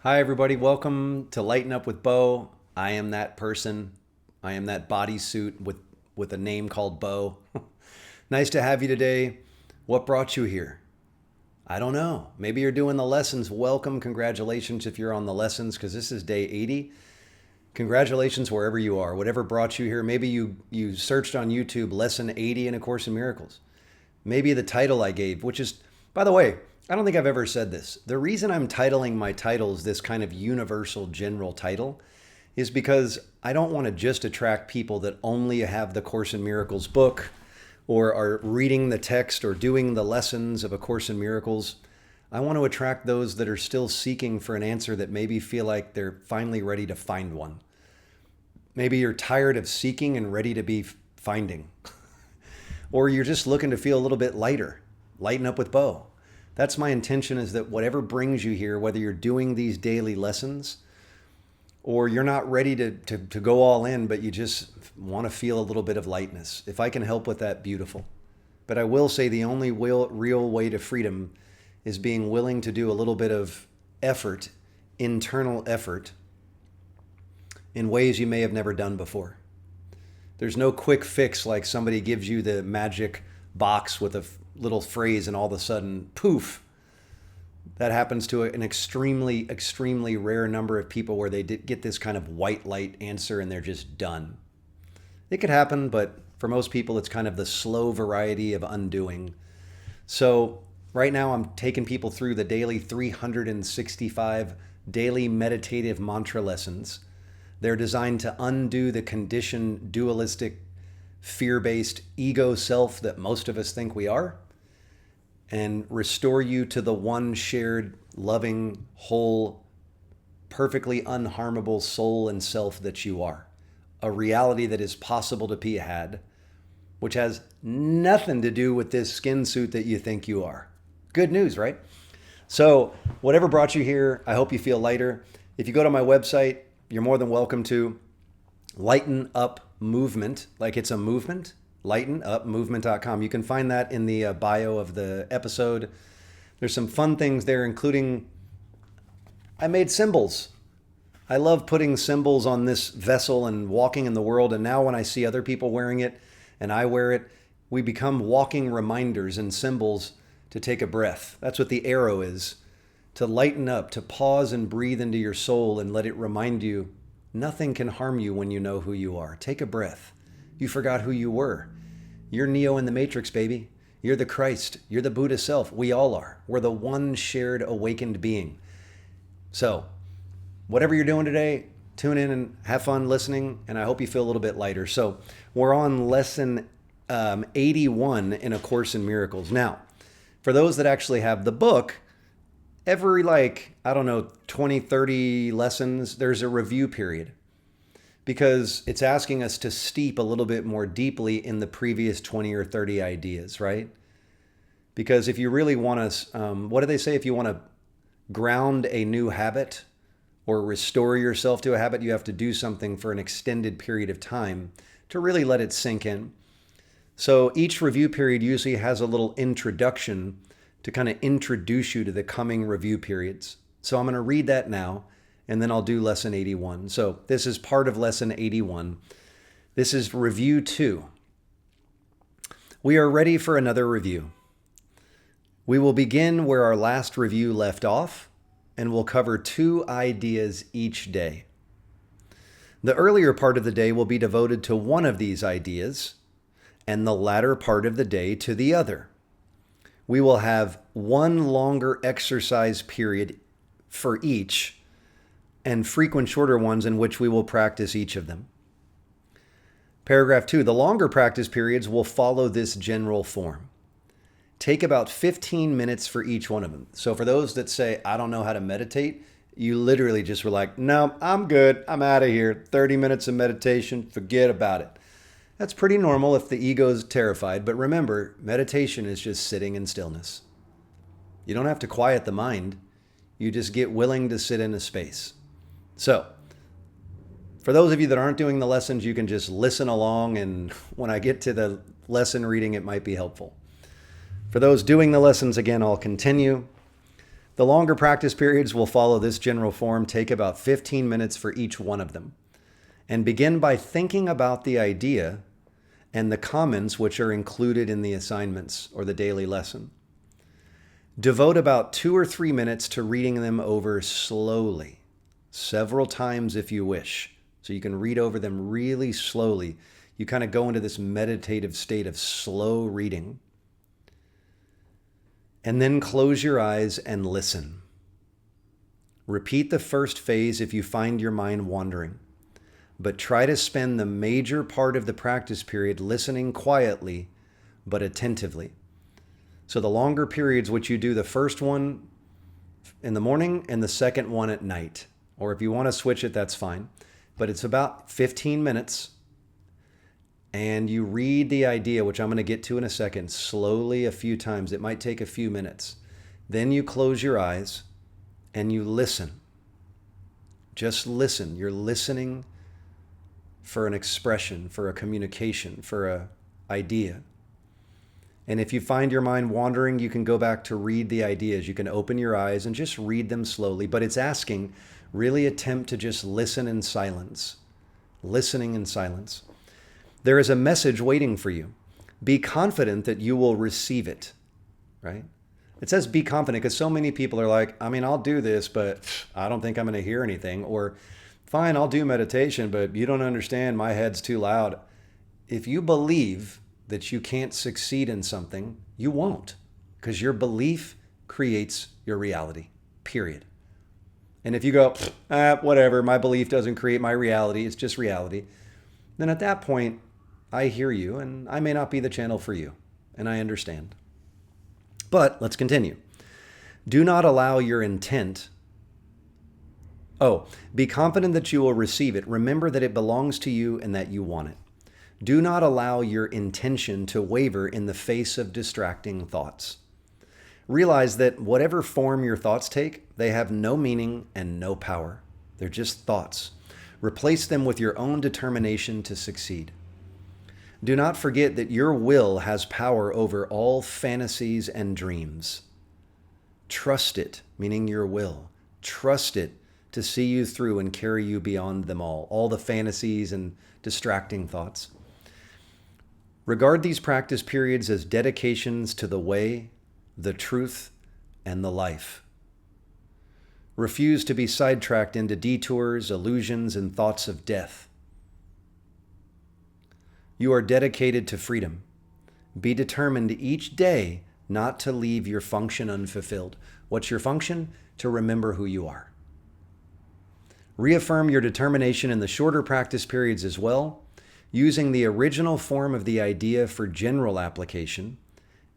Hi, everybody. Welcome to Lighten Up with Bo. I am that person. I am that bodysuit with a name called Bo. Nice to have you today. What brought you here? I don't know. Maybe you're doing the lessons. Welcome. Congratulations if you're on the lessons because this is day 80. Congratulations wherever you are. Whatever brought you here. Maybe you searched on YouTube Lesson 80 in A Course in Miracles. Maybe the title I gave, which is, by the way, I don't think I've ever said this. The reason I'm titling my titles this kind of universal general title is because I don't want to just attract people that only have the Course in Miracles book or are reading the text or doing the lessons of A Course in Miracles. I want to attract those that are still seeking for an answer that maybe feel like they're finally ready to find one. Maybe you're tired of seeking and ready to be finding. Or you're just looking to feel a little bit lighter. Lighten up with Bo. That's my intention, is that whatever brings you here, whether you're doing these daily lessons or you're not ready to go all in, but you just want to feel a little bit of lightness. If I can help with that, beautiful. But I will say the only real way to freedom is being willing to do a little bit of effort, internal effort, in ways you may have never done before. There's no quick fix like somebody gives you the magic box with a little phrase and all of a sudden, poof. That happens to an extremely, extremely rare number of people where they get this kind of white light answer and they're just done. It could happen, but for most people, it's kind of the slow variety of undoing. So right now I'm taking people through the daily 365 daily meditative mantra lessons. They're designed to undo the conditioned, dualistic, fear-based ego self that most of us think we are, and restore you to the one shared, loving, whole, perfectly unharmable soul and self that you are. A reality that is possible to be had, which has nothing to do with this skin suit that you think you are. Good news, right? So whatever brought you here, I hope you feel lighter. If you go to my website, you're more than welcome to Lighten Up Movement, like it's a movement, lightenupmovement.com. You can find that in the bio of the episode. There's some fun things there, including I made symbols. I love putting symbols on this vessel and walking in the world. And now when I see other people wearing it and I wear it, we become walking reminders and symbols to take a breath. That's what the arrow is. To lighten up, to pause and breathe into your soul and let it remind you nothing can harm you when you know who you are. Take a breath. You forgot who you were. You're Neo in the Matrix, baby. You're the Christ. You're the Buddha self. We all are. We're the one shared awakened being. So whatever you're doing today, tune in and have fun listening, and I hope you feel a little bit lighter. So we're on lesson 81 in A Course in Miracles. Now, for those that actually have the book, every 20, 30 lessons, there's a review period because it's asking us to steep a little bit more deeply in the previous 20 or 30 ideas, right? Because if you really want to, what do they say? If you want to ground a new habit or restore yourself to a habit, you have to do something for an extended period of time to really let it sink in. So each review period usually has a little introduction to kind of introduce you to the coming review periods. So I'm going to read that now, and then I'll do lesson 81. So this is part of lesson 81. This is review 2. We are ready for another review. We will begin where our last review left off, and we'll cover 2 ideas each day. The earlier part of the day will be devoted to one of these ideas, and the latter part of the day to the other. We will have one longer exercise period for each and frequent shorter ones in which we will practice each of them. Paragraph 2, the longer practice periods will follow this general form. Take about 15 minutes for each one of them. So for those that say, I don't know how to meditate, you literally just were like, no, I'm good. I'm out of here. 30 minutes of meditation, forget about it. That's pretty normal if the ego is terrified, but remember, meditation is just sitting in stillness. You don't have to quiet the mind. You just get willing to sit in a space. So, for those of you that aren't doing the lessons, you can just listen along, and when I get to the lesson reading, it might be helpful. For those doing the lessons, again, I'll continue. The longer practice periods will follow this general form. Take about 15 minutes for each one of them. And begin by thinking about the idea and the comments which are included in the assignments or the daily lesson. Devote about 2 or 3 minutes to reading them over slowly, several times if you wish. So you can read over them really slowly. You kind of go into this meditative state of slow reading. And then close your eyes and listen. Repeat the first phase if you find your mind wandering, but try to spend the major part of the practice period listening quietly but attentively. So the longer periods, which you do the first one in the morning and the second one at night, or if you want to switch it, that's fine. But it's about 15 minutes. And you read the idea, which I'm going to get to in a second, slowly a few times. It might take a few minutes. Then you close your eyes and you listen. Just listen. You're listening for an expression, for a communication, for an idea. And if you find your mind wandering, you can go back to read the ideas. You can open your eyes and just read them slowly. But it's asking, really attempt to just listen in silence. Listening in silence. There is a message waiting for you. Be confident that you will receive it, right? It says be confident because so many people are like, I'll do this, but I don't think I'm going to hear anything. Or, fine, I'll do meditation, but you don't understand, my head's too loud. If you believe that you can't succeed in something, you won't, because your belief creates your reality, period. And if you go, whatever, my belief doesn't create my reality, it's just reality, then at that point, I hear you, and I may not be the channel for you, and I understand. But let's continue. Do not allow your intent. Be confident that you will receive it. Remember that it belongs to you and that you want it. Do not allow your intention to waver in the face of distracting thoughts. Realize that whatever form your thoughts take, they have no meaning and no power. They're just thoughts. Replace them with your own determination to succeed. Do not forget that your will has power over all fantasies and dreams. Trust it, meaning your will. Trust it to see you through and carry you beyond them all the fantasies and distracting thoughts. Regard these practice periods as dedications to the way, the truth, and the life. Refuse to be sidetracked into detours, illusions, and thoughts of death. You are dedicated to freedom. Be determined each day not to leave your function unfulfilled. What's your function? To remember who you are. Reaffirm your determination in the shorter practice periods as well, using the original form of the idea for general application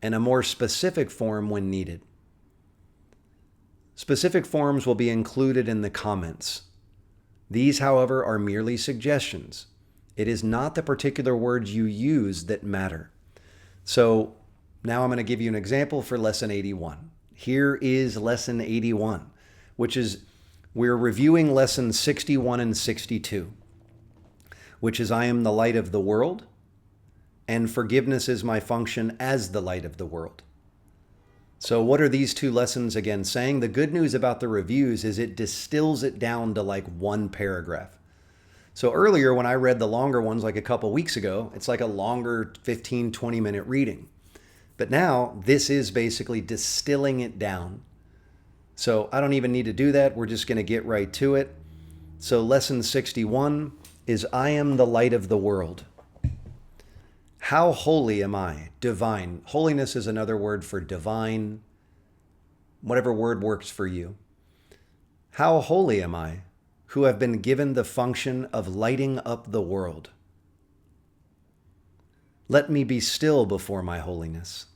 and a more specific form when needed. Specific forms will be included in the comments. These, however, are merely suggestions. It is not the particular words you use that matter. So now I'm going to give you an example for Lesson 81. Here is Lesson 81, which is we're reviewing Lessons 61 and 62, which is I am the light of the world, and forgiveness is my function as the light of the world. So what are these two lessons again saying? The good news about the reviews is it distills it down to like one paragraph. So earlier when I read the longer ones like a couple weeks ago, it's like a longer 15, 20-minute reading. But now this is basically distilling it down. So I don't even need to do that. We're just going to get right to it. So Lesson 61 is I am the light of the world. How holy am I? Divine. Holiness is another word for divine, whatever word works for you. How holy am I, who have been given the function of lighting up the world? Let me be still before my holiness.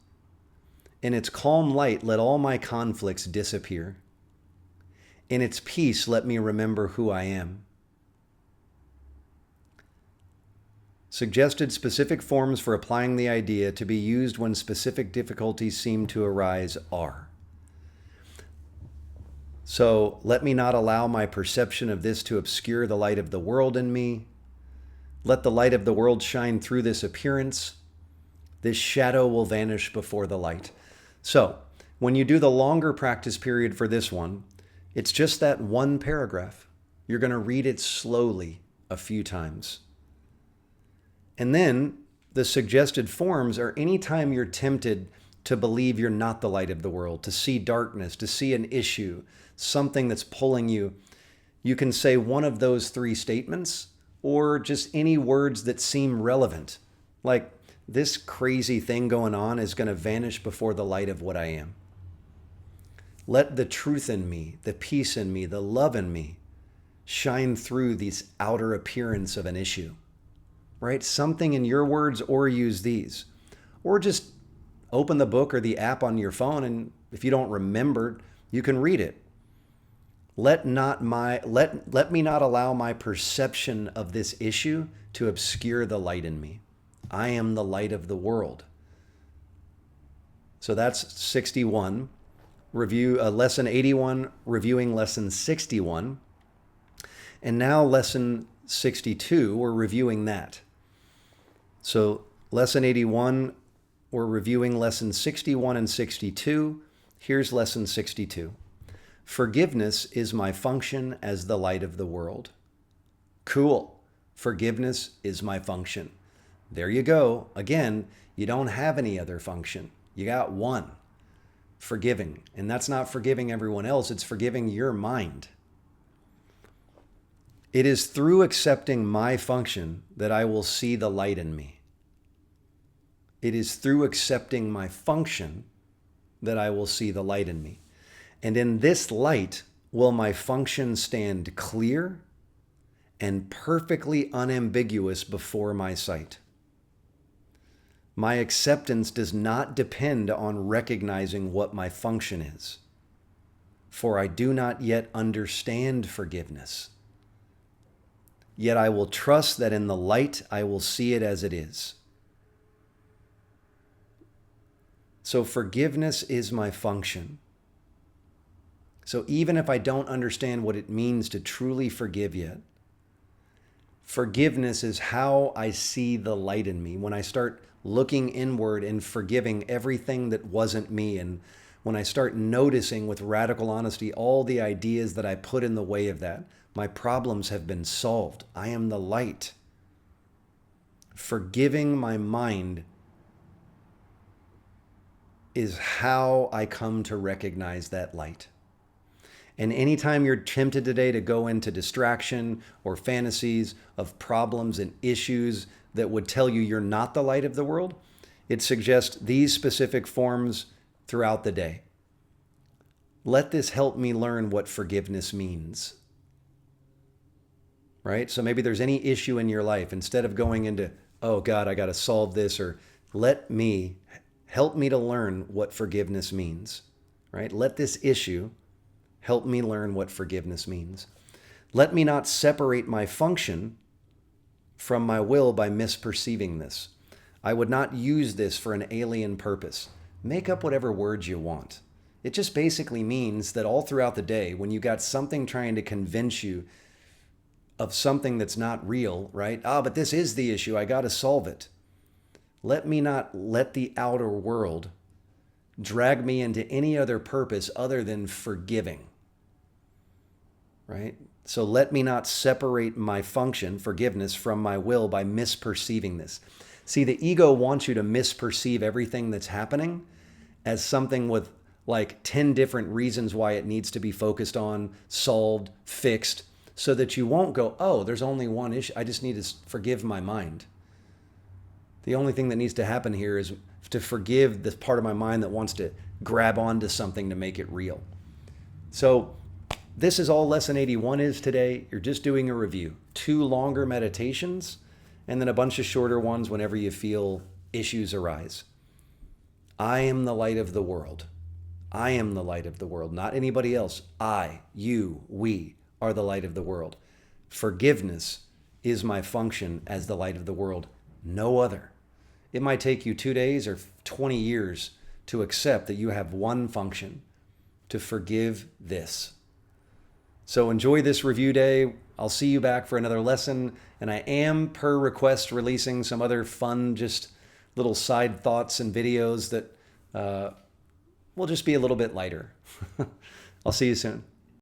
In its calm light, let all my conflicts disappear. In its peace, let me remember who I am. Suggested specific forms for applying the idea to be used when specific difficulties seem to arise are. So, let me not allow my perception of this to obscure the light of the world in me. Let the light of the world shine through this appearance. This shadow will vanish before the light. So, When you do the longer practice period for this one, it's just that one paragraph. You're going to read it slowly a few times. And then the suggested forms are anytime you're tempted to believe you're not the light of the world, to see darkness, to see an issue, something that's pulling you, you can say one of those three statements or just any words that seem relevant. Like, this crazy thing going on is going to vanish before the light of what I am. Let the truth in me, the peace in me, the love in me shine through this outer appearance of an issue, right? Something in your words, or use these. Or just open the book or the app on your phone, and if you don't remember, you can read it. Let me not allow my perception of this issue to obscure the light in me. I am the light of the world. So that's 61. Lesson 81, reviewing lesson 61. And now lesson 62, we're reviewing that. So lesson 81, we're reviewing lessons 61 and 62. Here's lesson 62. Forgiveness is my function as the light of the world. Cool. Forgiveness is my function. There you go. Again, you don't have any other function. You got one. Forgiving. And that's not forgiving everyone else. It's forgiving your mind. It is through accepting my function that I will see the light in me. It is through accepting my function that I will see the light in me. And in this light will my function stand clear and perfectly unambiguous before my sight. My acceptance does not depend on recognizing what my function is, for I do not yet understand forgiveness. Yet I will trust that in the light I will see it as it is. So forgiveness is my function. So even if I don't understand what it means to truly forgive yet, forgiveness is how I see the light in me. When I start looking inward and forgiving everything that wasn't me, and when I start noticing with radical honesty all the ideas that I put in the way of that, my problems have been solved. I am the light. Forgiving my mind is how I come to recognize that light. And anytime you're tempted today to go into distraction or fantasies of problems and issues that would tell you you're not the light of the world, it suggests these specific forms throughout the day. Let this help me learn what forgiveness means. Right? So maybe there's any issue in your life, instead of going into, oh God, I got to solve this, or help me to learn what forgiveness means. Right? Let this issue help me learn what forgiveness means. Let me not separate my function from my will by misperceiving this. I would not use this for an alien purpose. Make up whatever words you want. It just basically means that all throughout the day, when you got something trying to convince you of something that's not real, right? But this is the issue. I got to solve it. Let me not let the outer world drag me into any other purpose other than forgiving, right? So let me not separate my function, forgiveness, from my will by misperceiving this. See, the ego wants you to misperceive everything that's happening as something with like 10 different reasons why it needs to be focused on, solved, fixed, so that you won't go, oh, there's only one issue. I just need to forgive my mind. The only thing that needs to happen here is to forgive this part of my mind that wants to grab onto something to make it real. So this is all lesson 81 is today. You're just doing a review. 2 longer meditations and then a bunch of shorter ones whenever you feel issues arise. I am the light of the world. I am the light of the world, not anybody else. I, you, we are the light of the world. Forgiveness is my function as the light of the world, no other. It might take you 2 days or 20 years to accept that you have one function, to forgive this. So enjoy this review day. I'll see you back for another lesson. And I am, per request, releasing some other fun, just little side thoughts and videos that we'll just be a little bit lighter. I'll see you soon.